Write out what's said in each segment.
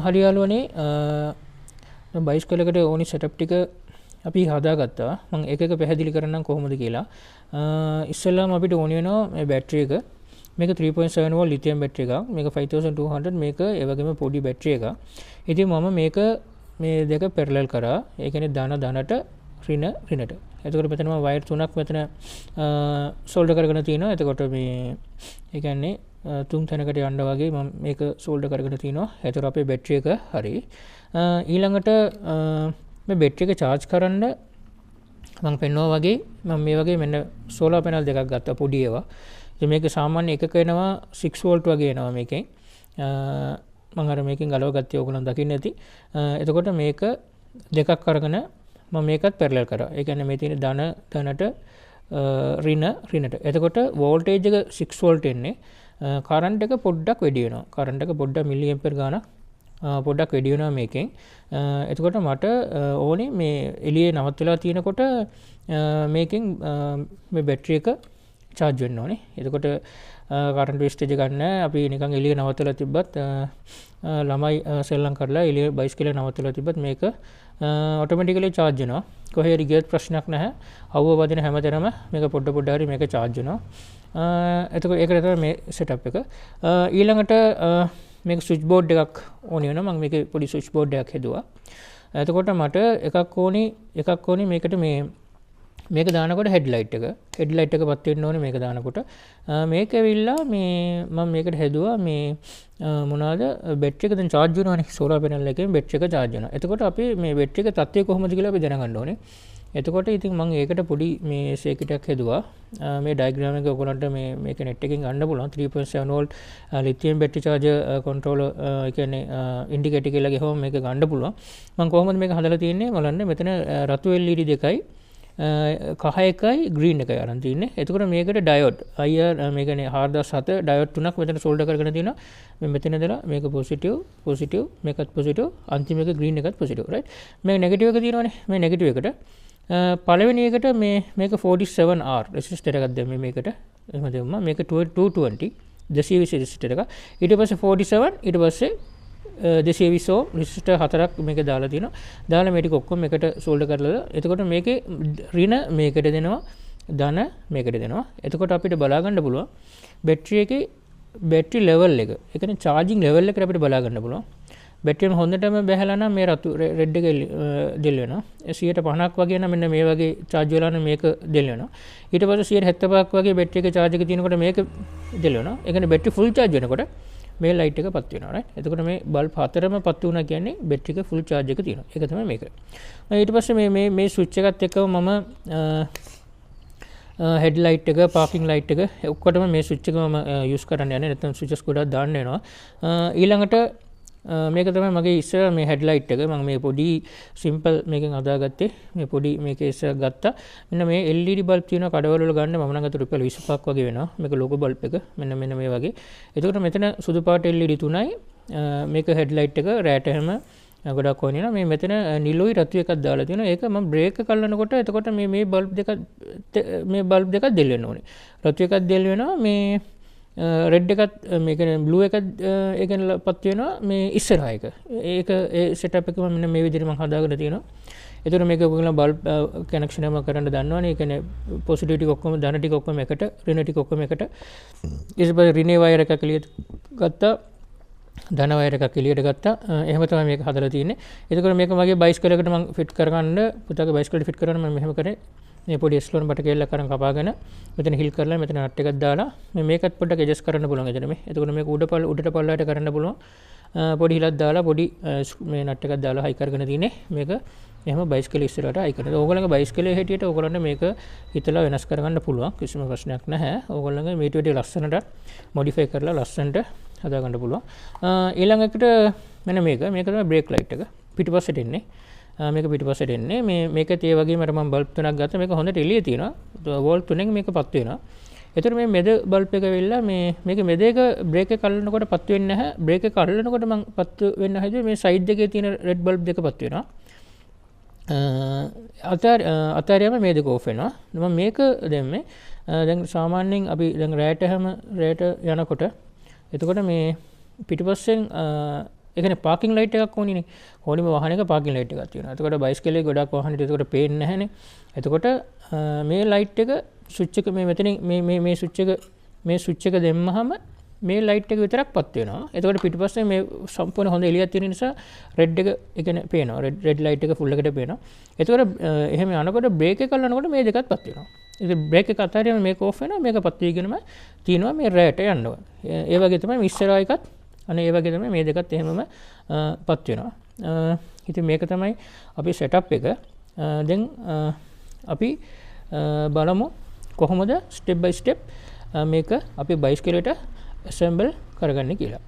හරි යාළුවනේ බයිස්කලකට ඕනි සෙටප් ටික අපි හදාගත්තා. මම එක එක පැහැදිලි කරන්නම් කොහොමද කියලා. ඉස්සෙල්ලාම අපිට ඕන වෙනවා මේ බැටරි එක. මේක 3.7 වෝල්ට් ලිතියම් බැටරි එකක්. මේක 5200 මේක ඒ වගේම පොඩි බැටරි එකක්. ඉතින් මම මේක මේ දෙක පැරලල් කරා. ඒ කියන්නේ ධනට ඍණට. එතකොට මෙතන මම වයර් තුනක් මෙතන සෝල්ඩර් කරගෙන තියෙනවා. එතකොට මේ ඒ කියන්නේ තුන් තැනකට යන්න වගේ මම මේක සෝල්ඩර් කරගෙන තියෙනවා. එතකොට අපේ බැටරි එක හරි. ඊළඟට මේ බැටරි එක charge කරන්න මම පෙන්නවා වගේ මම මේ වගේ මෙන්න සෝලාර් පැනල් දෙකක් ගත්තා පොඩි ඒවා. ඉතින් මේක සාමාන්‍ය එකක එනවා 6 වෝල්ට් වගේ එනවා මේකෙන්. මම අර මේකෙන් ගලව ගත්තේ ඕගොල්ලෝ දකින්න ඇති. එතකොට මේක දෙකක් අරගෙන මම මේකත් පැරලල් කරා. ඒ කියන්නේ මේ තියෙන ධනට ඍණට. එතකොට වෝල්ටේජ් එක 6 වෝල්ට් එන්නේ. කරන්ට් එක පොඩ්ඩක් වැඩි වෙනවා. කරන්ට් එක පොඩ්ඩක් මිලි ඇම්පියර් ගානක් පොඩ්ඩක් වැඩි වෙනවා මේකෙන්. එතකොට මට ඕනේ මේ එළියේ නවත්තලා තියෙනකොට මේකෙන් මේ බැටරි එක charge වෙන්න ඕනේ. එතකොට කරන්ට් වෙස්ටේජ් ගන්න අපි නිකන් එළියේ නවත්තලා තිබ්බත් ළමයි සෙල්ලම් කරලා එළියේ බයිසිකලේ නවත්තලා තිබ්බත් මේක ඔටෝමැටිකලි charge වෙනවා. කොහේ හරි ගියත් ප්‍රශ්නයක් නැහැ. අවුව වදින හැමතැනම මේක පොඩ හරි මේක charge වෙනවා. එතකොට ඒකට තමයි මේ setup එක. ඊළඟට මේක ස්විච් බෝඩ් එකක් ඕනේ වෙනවා. මම මේකේ පොඩි ස්විච් බෝඩ් එකක් හැදුවා. එතකොට මට එකක් ඕනේ මේකට මේක දානකොට හෙඩ්ලයිට් එක පත් වෙන්න ඕනේ මේක දානකොට. මේක ඇවිල්ලා මේ මම මේකට හැදුවා මේ මොනවාද බැටරි එක දැන් charge වෙනවානේ සෝලාර් පැනල් එකෙන් බැටරි එක charge වෙනවා. එතකොට අපි මේ බැටරි එක තත්ත්වය කොහොමද කියලා අපි දැනගන්න ඕනේ. එතකොට ඉතින් මම ඒකට පොඩි මේ සර්කිට් එකක් හැදුවා. මේ ඩයග්‍රෑම් එක ඔයගොල්ලන්ට මේක net එකෙන් ගන්න පුළුවන්. 3.7 volt lithium battery charger controller ඒ කියන්නේ ඉන්ඩිකේටර් කියලා ගහුවම මේක ගන්න පුළුවන්. මම කොහොමද මේක හදලා තියෙන්නේ බලන්න. මෙතන රතු LED දෙකයි කහ එකයි ග්‍රීන් එකයි අරන් තින්නේ. එතකොට මේකට ඩයෝඩ් IR මේ කියන්නේ 4007 ඩයෝඩ් තුනක් මෙතන සෝල්ඩර් කරගෙන තියෙනවා. මේ මෙතන ඉඳලා මේක පොසිටිව් මේකත් පොසිටිව් අන්තිම එක ග්‍රීන් එකත් පොසිටිව් රයිට්. මේක නෙගටිව් එක තියෙනවනේ. මේ නෙගටිව් එකට පළවෙනි එකට මේක 47R රෙසිස්ටර් එකක් දැම්මේ මේකට. එහෙම දැම්මා. මේක 220 220 රෙසිස්ටර් එක. ඊට පස්සේ 47 ඊට පස්සේ 220 ඕම් රෙසිස්ටර් හතරක් මේක දාලා තියෙනවා. දාලා මේ ටික ඔක්කොම එකට සෝල්ඩර් කරලා එතකොට මේකේ ඍණ මේකට දෙනවා ධන මේකට දෙනවා. එතකොට අපිට බලා ගන්න පුළුවන් බැටරි එකේ බැටරි ලෙවල් එක. ඒ කියන්නේ charging level එක අපිට බලා ගන්න පුළුවන්. බැටරියම හොඳටම බැහැලා නම් මේ රතු රෙඩ් එක දෙල් වෙනවා. 150ක් වගේ නම් මෙන්න මේ වගේ charge වෙලා නම් මේක දෙල් වෙනවා. ඊට පස්සේ 175ක් වගේ බැටරි එකේ charge එක තියෙනකොට මේක දෙල් වෙනවා. ඒ කියන්නේ බැටරි full charge වෙනකොට මේ ලයිට් එක පත් වෙනවා රයිට්. එතකොට මේ බල්බ් හතරම පත් වුණා කියන්නේ බැටරි එක ෆුල් charge එක තියෙනවා. ඒක තමයි මේක. ඊට පස්සේ මේ ස්විච් එකත් එක්කම මම හෙඩ් ලයිට් එක පාකින් ලයිට් එක ඔක්කොටම මේ ස්විච් එක මම යූස් කරන්න යන්නේ. නැත්නම් ස්විචස් ගොඩක් දාන්න වෙනවා. ඊළඟට මේක තමයි මගේ ඉස්සර මේ හෙඩ් ලයිට් එක. මම මේ පොඩි සිම්පල් මේකෙන් හදාගත්තේ. මේ පොඩි මේකේ ඉස්සර ගත්තා. මෙන්න මේ LED බල්බ් තියෙනවා කඩවල වල ගන්න මම නම් ගත්ත රුපියල් 25ක් වගේ වෙනවා. මේක ලොකු බල්බ් එක. මෙන්න මේ වගේ. එතකොට මෙතන සුදු පාට LED තුනයි මේක හෙඩ් ලයිට් එක රැට හැම ගොඩක් ඕනේ නා. මේ මෙතන නිලුයි රතු එකක් දාලා තියෙනවා. ඒක මම බ්‍රේක් එක කල්නකොට එතකොට මේ බල්බ් දෙකක් දෙල් වෙන්න ඕනේ. රතු එකක් දෙල් වෙනවා. මේ රෙඩ් එකත් මේක බ්ලූ එකත් ඒක පත් වෙනවා මේ ඉස්සරහා එක. ඒක ඒ සෙටප් එක මම මෙන්න මේ විදිහට මම හදාගෙන තියෙනවා. එතකොට මේක ඔයගොල්ලෝ බල්බ් කනෙක්ෂන් එකම කරන්න දන්නවනේ. ඒ කියන්නේ පොසිටිව් ටික ඔක්කොම ධන ටික ඔක්කොම එකට ඍණ ටික ඔක්කොම එකට ඊටපස්සේ ඍණ වයර් එකක් එළියට ගත්තා. ධන වයර් එකක් එළියට ගත්තා. එහෙම තමයි මේක හදලා තියෙන්නේ. එතකොට මේක මගේ බයිසිකලයකට මම ෆිට කරගන්න පුතාගේ බයිසිකලෙට ෆිට කරන්න මම මෙහෙම කරේ. මේ පොඩි ස්ලෝන් බට කෙල්ලක් කරන් කපාගෙන මෙතන හිල් කරලා මෙතන නට් එකක් දාලා මේකත් පොඩ්ඩක් ඇඩ්ජස්ට් කරන්න පුළුවන් එතන මේ. එතකොට මේක උඩට පල්ලයට කරන්න පුළුවන්. පොඩි හිලක් දාලා පොඩි මේ නට් එකක් දාලා හයි කරගෙන තියෙන්නේ. මේක එහෙම බයිසිකල් ඉස්සරහට හයි කරනවා. ඕගොල්ලන්ගේ බයිසිකලේ හැටියට ඕගොල්ලන්ට මේක හිතලා වෙනස් කරගන්න පුළුවන්. කිසිම ප්‍රශ්නයක් නැහැ. ඕගොල්ලන්ගේ මේට වැඩි ලස්සනට මොඩිෆයි කරලා ලස්සනට හදාගන්න පුළුවන්. ඊළඟට මෙන්න මේක තමයි බ්‍රේක් ලයිට් එක. පිටිපස්සට එන්නේ. මේක පිටිපස්සට එන්නේ. මේකත් ඒ වගේම අර මම බල්බ් තුනක් ගත්තා. මේක හොඳට එළිය තියෙනවා. වෝල්ට් 3න් මේක පත් වෙනවා. එතකොට මේ මෙද බල්බ් එක වෙල්ලා මේක මෙද එක බ්‍රේක් එක අල්ලනකොට පත් වෙන්නේ නැහැ. බ්‍රේක් එක අල්ලනකොට මම පත් වෙන්න හැදුවේ මේ සයිඩ් එකේ තියෙන රෙඩ් බල්බ් දෙක පත් වෙනවා. අතාරියම මේ දෙක ඕෆ් වෙනවා. මම මේක දැම්මේ දැන් සාමාන්‍යයෙන් අපි දැන් රැට යනකොට එතකොට මේ පිටිපස්සෙන් එකන පාකින් ලයිට් එකක් ඕනේ නේ. ඕනිම වාහනයක පාකින් ලයිට් එකක් තියෙනවා. එතකොට බයිසිකලේ ගොඩක් වාහනෙට එතකොට පේන්නේ නැහැනේ. එතකොට මේ ලයිට් එක ස්විච් එක මේ මෙතනින් මේ ස්විච් එක දැම්මහම මේ ලයිට් එක විතරක් පත් වෙනවා. එතකොට පිටිපස්සේ මේ සම්පූර්ණ හොඳ එළියක් තියෙන නිසා රෙඩ් එක කියන්නේ පේනවා. රෙඩ් ලයිට් එක ෆුල් එකට පේනවා. එතකොට එහෙම යනකොට බ්‍රේක් එක කරනකොට මේ දෙකත් පත් වෙනවා. ඉතින් බ්‍රේක් එක අතහැරියම මේක ඕෆ් වෙනවා. මේක පත් වීගෙනම තියෙනවා මේ රෑට යන්න ඕන. ඒ වගේ තමයි මේ ඉස්සරහා එකත් අනේ ඒ වගේ තමයි මේ දෙකත් එහෙමම පත් වෙනවා. ඉතින් මේක තමයි අපි සෙටප් එක. දැන් අපි බලමු කොහොමද ස්ටෙප් බයි ස්ටෙප් මේක අපි බයිසිකලයට assemble කරගන්නේ කියලා.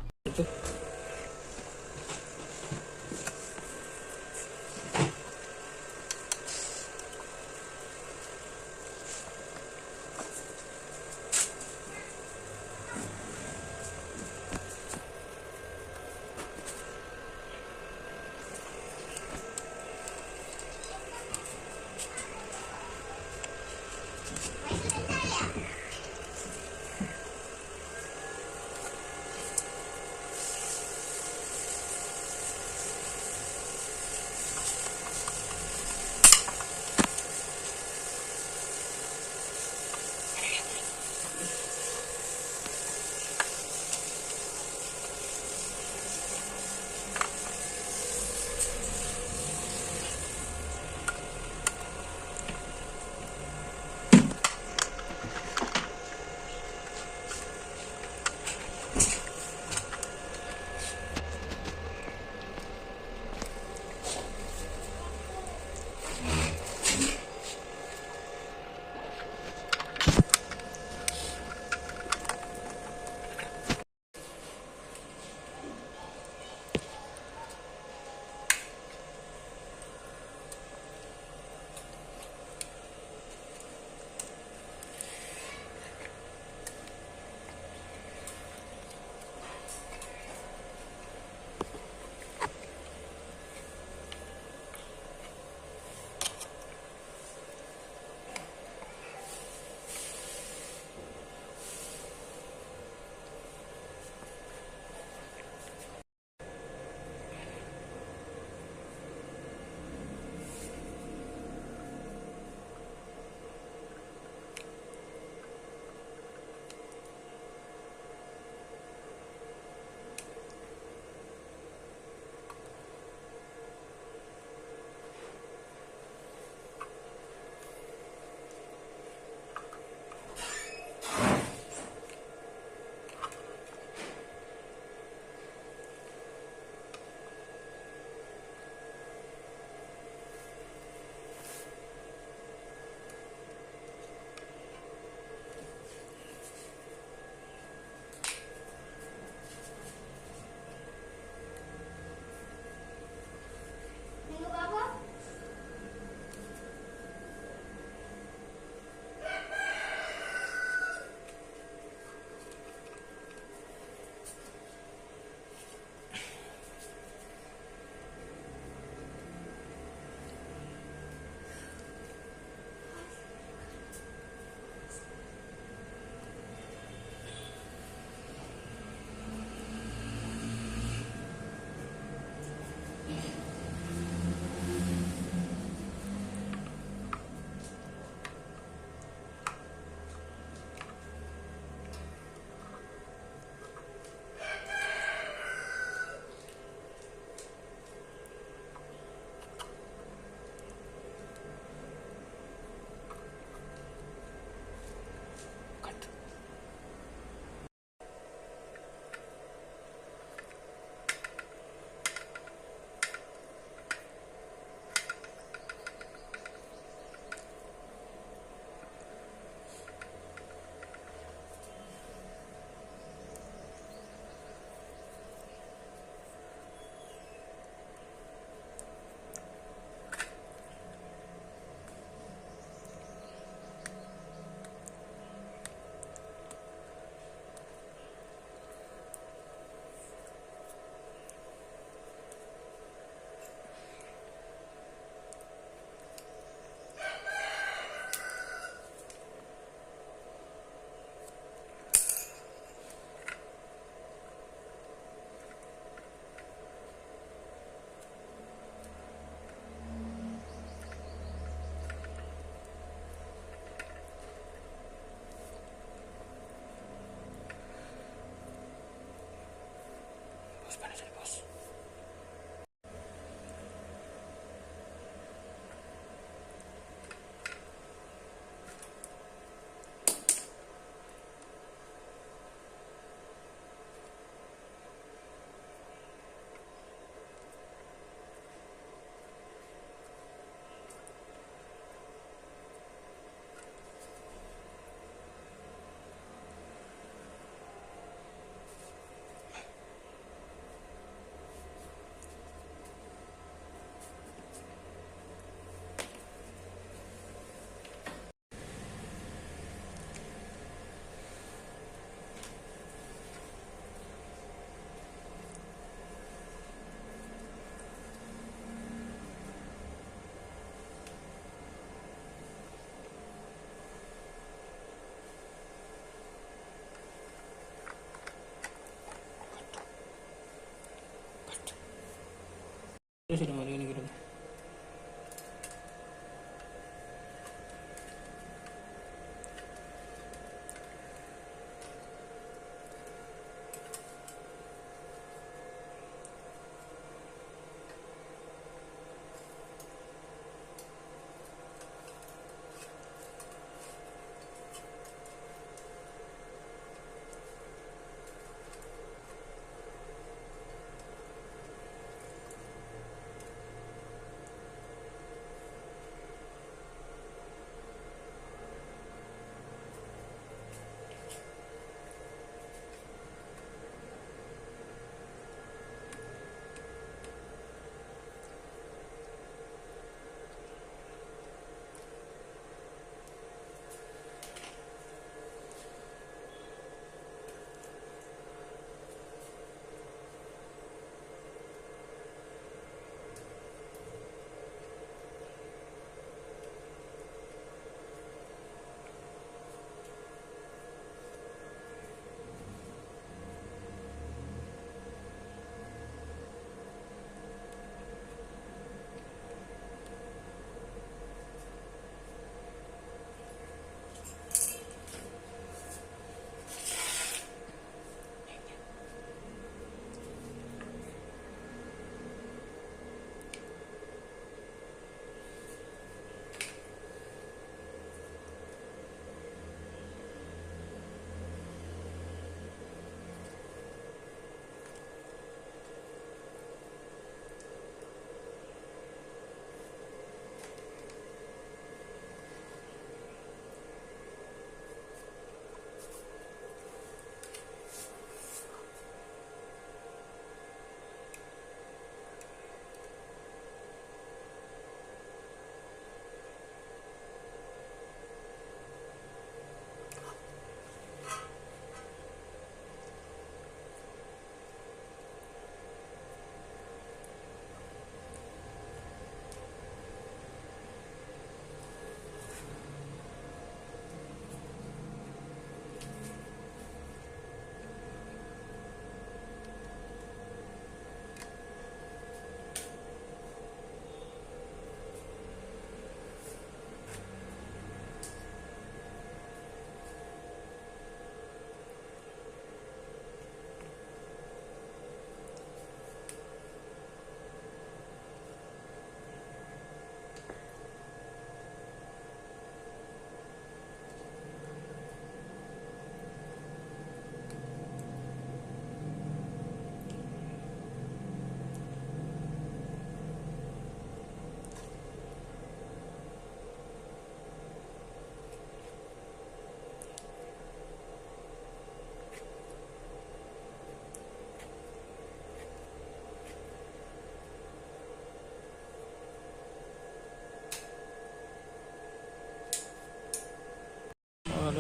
ശരി മതി എനിക്കിരുന്നു.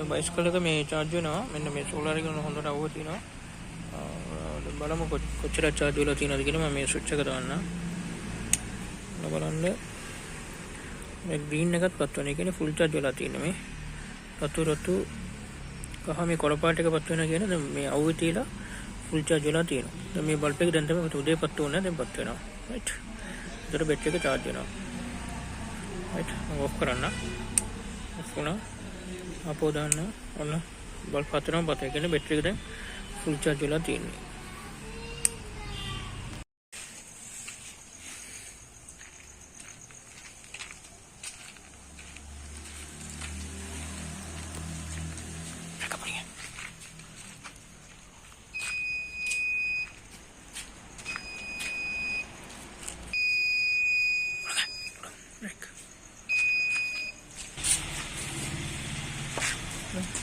බයිස්කල් එක මේ charge වෙනවා. මෙන්න මේ solar එක හොඳට අවුව තියෙනවා. බලමු කොච්චර charge වෙලා තියෙනවද කියලා. මම මේ switch එක දාන්න. බලන්න මේ green එකත් පත් වෙනවා. ඒ කියන්නේ full charge වෙලා තියෙනවා මේ. රතු කහ මේ කොළ පාට එක පත් වෙනවා කියන්නේ දැන් මේ අවුවේ තියලා full charge වෙලා තියෙනවා. දැන් මේ බල්බ් එක දැන් තමයි උදේ පත් වුණා. දැන් පත් වෙනවා. right. ඒතර බැටරි එක charge වෙනවා. right. off කරන්න. off වුණා. අපෝ දාන්න ඔන්න බල්බ් පත් වෙනවා. පත් ඒ කියන්නේ බැටරි එක දැන් full charge වෙලා තියෙනවා.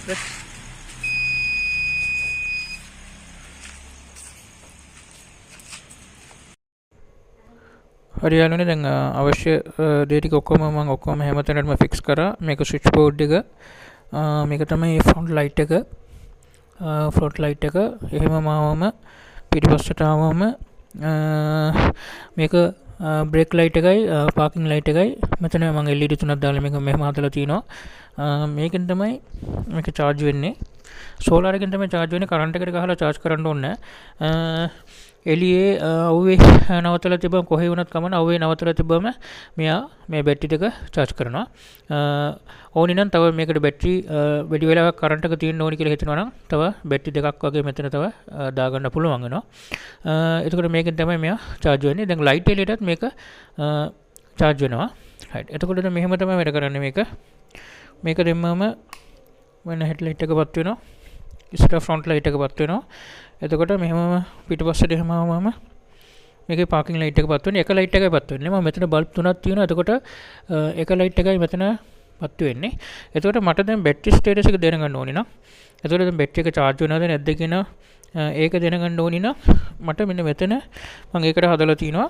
හරි යාළුවනේ දැන් අවශ්‍ය දේ ටික ඔක්කොම මම ඔක්කොම හැමතැනටම ෆික්ස් කරා මේක ස්විච් බෝඩ් එක මේක තමයි ෆ්‍රන්ට් ලයිට් එක එහෙම මාවම පිටිපස්සට ආවම මේක බ්‍රේක් ලයිට් එකයි පාකින් ලයිට් එකයි මෙතන මම LED තුනක් දාලා මේක මෙහෙම හදලා තිනවා මේකෙන් තමයි මේක charge වෙන්නේ සෝලාර් එකෙන් තමයි charge වෙන්නේ කරන්ට් එකට ගහලා charge කරන්න ඕනේ එළියේ අවුවේ නවතලා තිබ්බම කොහේ වුණත් කමන අවුවේ නවතලා තිබ්බම මෙයා මේ බැටරි එක charge කරනවා ඕනි නම් තව මේකට බැටරි වැඩි වෙලාවක් කරන්ට් එක තියෙන්න ඕනි කියලා හිතනවා නම් තව බැටරි දෙකක් වගේ මෙතන තව දාගන්න පුළුවන් වෙනවා එතකොට මේකෙන් තමයි මෙයා charge වෙන්නේ දැන් ලයිට් එළියටත් මේක charge වෙනවා right එතකොට දැන් මෙහෙම තමයි වැඩ කරන්නේ මේක දෙන්නම වෙන හෙඩ්ලයිට් එකපත් වෙනවා ඉස්සර ෆ්‍රන්ට් ලයිට් එකපත් වෙනවා එතකොට මෙහෙම පිටිපස්සට එහෙම ආවම මේකේ පාකින් ලයිට් එකපත් වෙන්නේ එක ලයිට් එකයිපත් වෙන්නේ මම මෙතන බල්බ් තුනක් තියෙනවා එතකොට එක ලයිට් එකයි මෙතනපත් වෙන්නේ එතකොට මට දැන් බැටරි ස්ටේටස් එක දැනගන්න ඕනේ නම් එතකොට දැන් බැටරි එක charge වෙනවද නැද්ද කියන ඒක දැනගන්න ඕනේ නම් මට මෙන්න මෙතන මම ඒකට හදලා තිනවා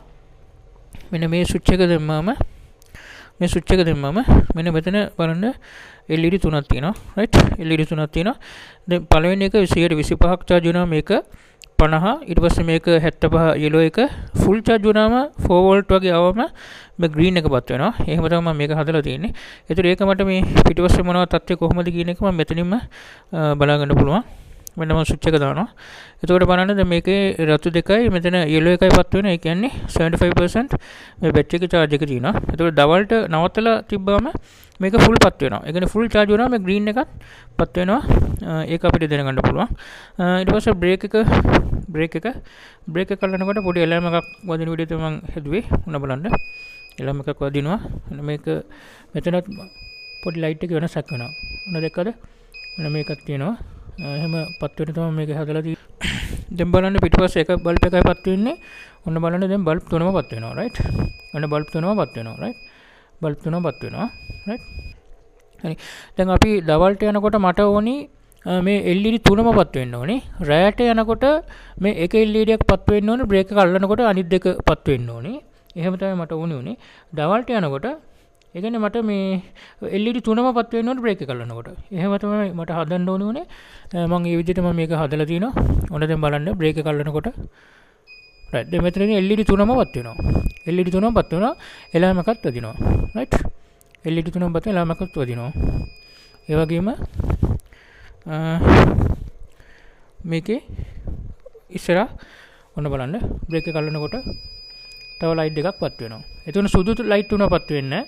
මෙන්න මේ ස්විච් එක දැම්මම මෙන්න මෙතන බලන්න LED තුනක් තියෙනවා right LED තුනක් තියෙනවා දැන් පළවෙනි එක 125ක් charge වෙනවා මේක 50 ඊට පස්සේ මේක 75 yellow එක full charge වුණාම 4 volt වගේ આવම මේ green එකපත් වෙනවා එහෙම තමයි මම මේක හදලා තියෙන්නේ ඒතර ඒක මට මේ පිටිපස්සේ මොනවද තත්ත්වය කොහොමද කියන එක මම මෙතනින්ම බලා ගන්න පුළුවන් මෙන්න මම ස්විච් එක දානවා එතකොට බලන්න දැන් මේකේ රතු දෙකයි මෙතන yellow එකයිපත් වෙනවා ඒ කියන්නේ 75% මේ බැටරි එකේ charge එක තියෙනවා එතකොට දවල්ට නවත්තලා තිබ්බම මේක full පත් වෙනවා ඒ කියන්නේ full charge වුණාම මේ green එකත් පත් වෙනවා ඒක අපිට දැනගන්න පුළුවන් ඊට පස්සේ බ්‍රේක් එක කරනකොට පොඩි ඇලර්ම් එකක් වදින විදිහට මම හැදුවේ උන බලන්න ඇලර්ම් එකක් වදිනවා මේක මෙතනත් පොඩි ලයිට් එක වෙනසක් වෙනවා උන දැක්කද මෙන්න මේකක් තියෙනවා එහෙම පත් වෙන තමයි මේක හදලා තියෙන්නේ දැන් බලන්න පිටිපස්සේ එක බල්බ් එකයි පත් වෙන්නේ ඔන්න බලන්න දැන් බල්බ් තුනම පත් වෙනවා right ඔන්න බල්බ් තුනම පත් වෙනවා right හරි දැන් අපි දවල්ට යනකොට මට ඕනි මේ LED තුනම පත් වෙන්න ඕනේ රැයට යනකොට මේ එක LED එකක් පත් වෙන්න ඕනේ බ්‍රේක් එක අල්ලනකොට අනිත් දෙක පත් වෙන්න ඕනේ එහෙම තමයි මට උනේ දවල්ට යනකොට ඒ කියන්නේ මට මේ LED තුනම පත් වෙන්න ඕනේ බ්‍රේක් එක අල්ලනකොට එහෙම තමයි මට හදන්න ඕනේ මම මේ විදිහට මම මේක හදලා තිනවා ඔන්න දැන් බලන්න බ්‍රේක් එක අල්ලනකොට right දැන් මෙතන LED තුනම පත් වෙනවා එලාම එකක් වදිනවා right LED තුනම පත් වෙනවා එලාම එකක් වදිනවා ඒ වගේම මේකේ ඉස්සරහ ඔන්න බලන්න බ්‍රේක් එක අල්ලනකොට තව ලයිට් දෙකක් පත් වෙනවා එතන සුදු ලයිට් තුනක් පත් වෙන්නේ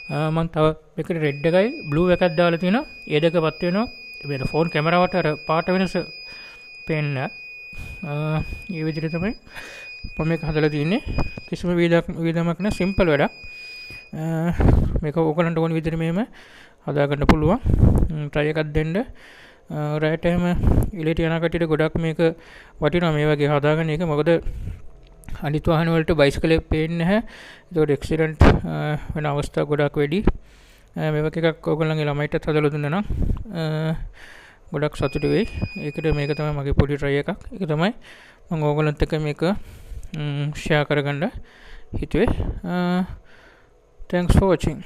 මම තව මේකට රෙඩ් එකයි බ්ලූ එකක් දාලා තිනවා ඒ දෙක පත් වෙනවා මේ ෆෝන් කැමරාවට අර පාට වෙනස පේන්නේ ඒ විදිහට තමයි මම මේක හදලා තින්නේ කිසිම විදමක් නැ සිම්පල් වැඩක් මේක ඕගලන්ට ඕන විදිහට මෙහෙම හදා ගන්න පුළුවන් try එකක් දෙන්න රයිට් එහෙම ඉලීට යන කටියට ගොඩක් මේක වටිනවා මේ වගේ හදාගන්න එක මොකද අනිත් වාහන වලට බයිසිකලේ පේන්නේ නැහැ ඒකට ඇක්සිඩන්ට් වෙන අවස්ථා ගොඩක් වැඩි මේ වගේ එකක් ඕගොල්ලන්ගේ ළමයිටත් හදලා දුන්නා නම් ගොඩක් සතුටු වෙයි ඒකට මේක තමයි මගේ පොඩි try එකක් ඒක තමයි මම ඕගොල්ලන්ත් එක්ක මේක ෂෙයා කරගන්න හිතුවේ thanks for watching